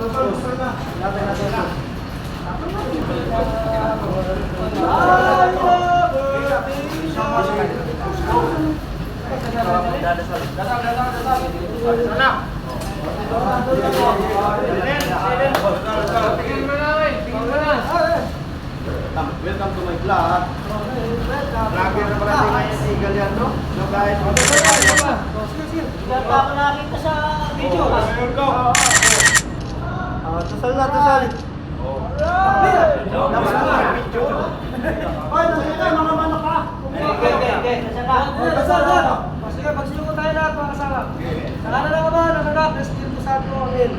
Welcome to my vlog. Vlogger na pala tayo si Galian, no? No guys. Sige. Pa ako nakita sa video. Tusal na, tusal. Ay, nakita, mga manok ka. Okay. Nasaan? Sige, pagsiluko tayo lahat mga kasama. Nakana lang ba, nananak, Espiritu Santo, Amen.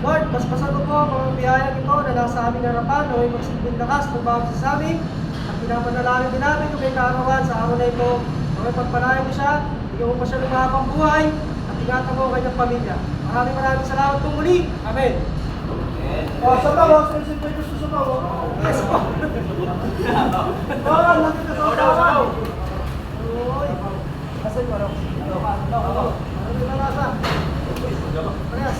Lord, basbasan mo po mga biyayang ito na nasa aming harapan, naway magsilbing lakas ng bawat sa amin. At pinapanalangin din namin kung may kaarawan sa araw na ito. Naway pagpalayan mo siya, bigyan mo pa siya ng mahabang buhay, at ingatan mo ang kanyang pamilya. Maraming salamat po muli. Amen. Sabaw, sensitive ko sa sabaw. Yes po. Nakita sa sabaw. Uy. Asan mo? Ano na nasa? Parehas.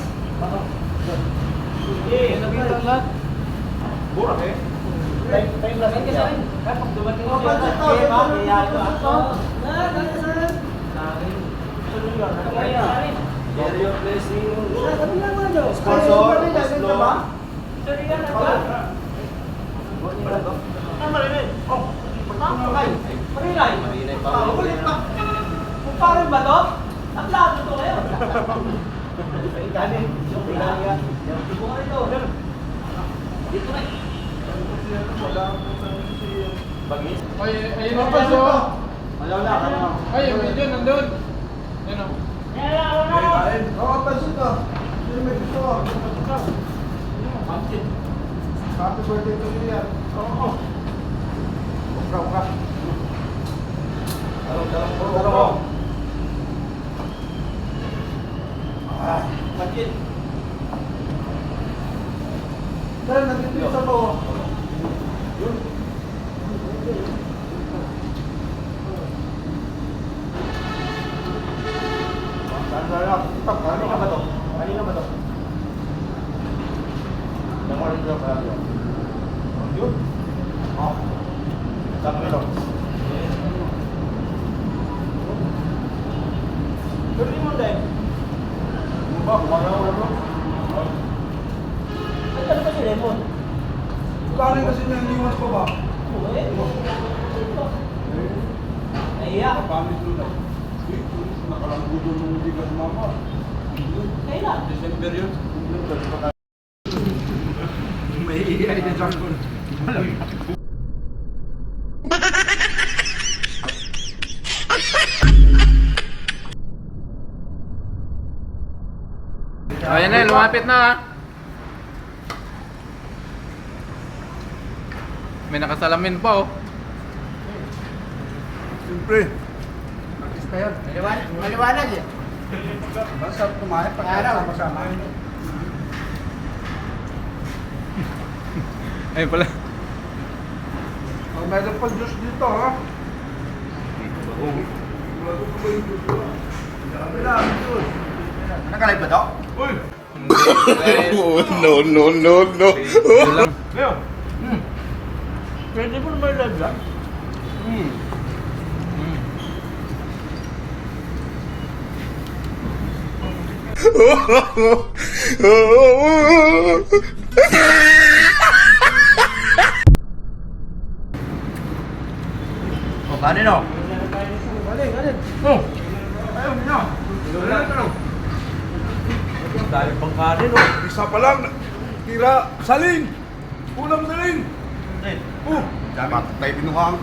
Nakita lahat. Burak eh. Time lang kasi rin. Kapag dumating ko siya, Share your blessing. Sponsor. Marinay pa. Kung parang ba to? Ang lado to ngayon. Dito na. Bagis. Ayun ang paso. Ayaw na, ayaw. Ay, yun, nandun. Yan o. Pansin ka. Sino may gusto ko? Happy birthday to you yan. Oo. Ukra. Taro. Bakit? Sir, nandito yung sabaw. Yun. Kanina ba to? Namulit lang pala yun. Yun? Oo. Sabi nito. Pero di mo dahil. Ano ba? Kumagawa ko lang. Ano ba si Lemon? Kaling kasi niya iniwas pa ba? Naiyak. Pamit doon na. Nakalanggo doon nung hindi ka sumama. Kailan? December yun. May iihay na dyan ko. Ayan na, lumapit na ha. May nakasalamin pa oh. Siyempre. Artista yan. Maliwanag eh. Basta kumain pag sama-sama. Ayun pala. Meron pa juice dito ha. Wala ko pa yung juice. Dami lang juice. Nakalive ba to? Uy! No. Yun lang. Leo! Pwede mo na may live lang? O, kanin o. Galing. Oh! Ayaw niya! Dahil pang kanin o. Isa pa lang! Tira! Salin! Ulam salin! Oh! Patay binuhang!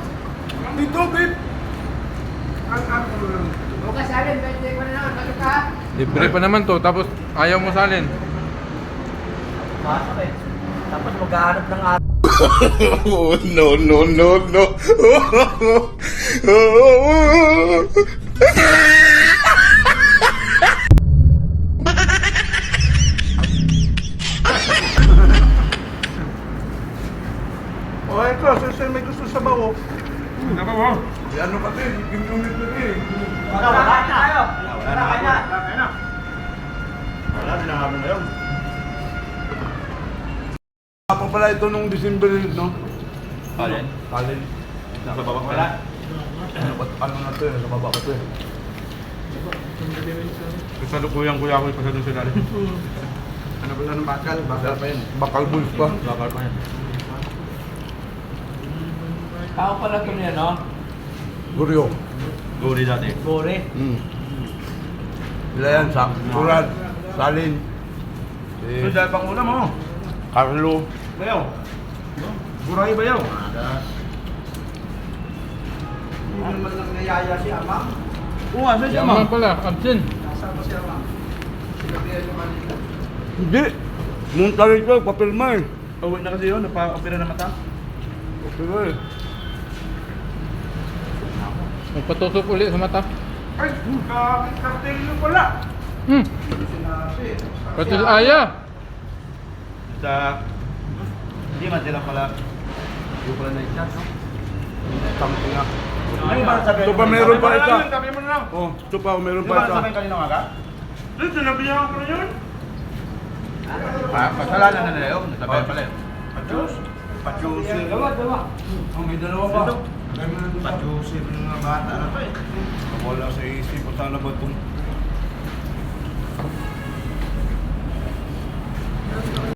Dito, babe! Bukas alin, pwede ko na naman. Bakit ka? Libre pa naman to, tapos ayaw mo salin. Masok eh. Tapos maghahanap ng araw. No. O, ito, sir, may gusto sa bawo. Naka mo? Ano ka din? Yung eh. Wala tayo. Wala na. Wala na, hinahabol na yun. Pa pala ito nung December, no? Alin? Talin. Nasa baba pala. Ano na to eh, sa baba pa to eh. Kasalukuyang kuya ko pa sa doon sila. Ano ba ng bakal? Bakal pa yun. Bakal bulls pa. Bakal pa yan. Tao pala ito niya, no? Guryo. Guri dati. Gore. Sila yan, Surad, Salin. So, dahil pang una mo. Carlo. Bayaw. Buray bayaw. Hindi naman lang nayaya si Amang. Oo nga, saan siya Yaman mo? pala, absent. Nasaan ba si Amang? Sinabihan niyo kanina. Hindi. Munta rin ito, papirma eh. Uwi na kasi yun, nagpa-opera ng mata. Papirma eh. Magpatusok ulit sa mata. Ay, kartel nyo pala. Sinabi. Pati sa Aya. Sa... Hindi man sila pala. Yung pala na-chat, no? Tampo nga. Ano ba sabi? Ito pa meron pa isa. Sabi mo na lang. Oh, ito pa, meron Di pa ba isa. sabi kanina nga ka? Doon, sinabihan ko na yun. Pasalanan na nila yun. Nasabihan pala yun. Pachus. Pachus. Dalawa. Oh, may dalawa pa. Pachus. Yung mga bata na to eh. Wala sa isip, sana ba itong